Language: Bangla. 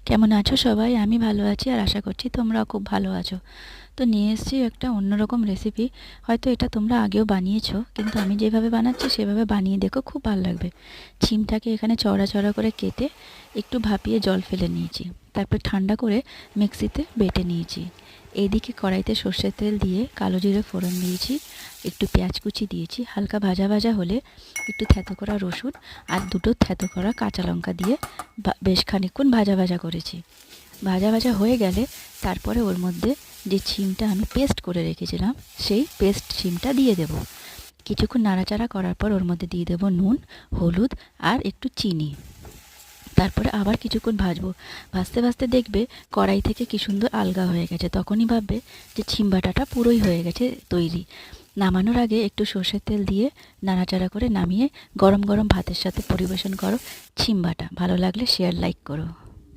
কেমন আছো সবাই? আমি ভালো আছি আর আশা করছি তোমরাও খুব ভালো আছো। তো নিয়ে এসেছি একটা অন্যরকম রেসিপি। হয়তো এটা তোমরা আগেও বানিয়েছো, কিন্তু আমি যেভাবে বানাচ্ছি সেভাবে বানিয়ে দেখো, খুব ভালো লাগবে। শিমটাকে এখানে চওড়া চওড়া করে কেটে একটু ভাপিয়ে জল ফেলে নিয়েছি। তারপর ঠান্ডা করে মিক্সিতে বেটে নিয়েছি। এইদিকে কড়াইতে সর্ষের তেল দিয়ে কালো জিরে ফোড়ন দিয়েছি, একটু পেঁয়াজ কুচি দিয়েছি, হালকা ভাজা ভাজা হলে একটু থেতো করা রসুন আর দুটো থেতো করা কাঁচা লঙ্কা দিয়ে বেশ খানিকক্ষণ ভাজা ভাজা করেছি। ভাজা ভাজা হয়ে গেলে তারপরে ওর মধ্যে যে শিমটা আমি পেস্ট করে রেখেছিলাম সেই পেস্ট শিমটা দিয়ে দেব। কিছুক্ষণ নাড়াচাড়া করার পর ওর মধ্যে দিয়ে দেবো নুন, হলুদ আর একটু চিনি। তারপরে আবার কিছুক্ষণ ভাজবো। ভাজতে ভাজতে দেখবে কড়াই থেকে কি সুন্দর আলগা হয়ে গেছে, তখনই ভাববে যে শিম বাটাটা পুরোই হয়ে গেছে তৈরি। নামানোর আগে একটু সর্ষের তেল দিয়ে নাড়াচাড়া করে নামিয়ে গরম গরম ভাতের সাথে পরিবেশন করো শিম বাটা। ভালো লাগলে শেয়ার লাইক করো।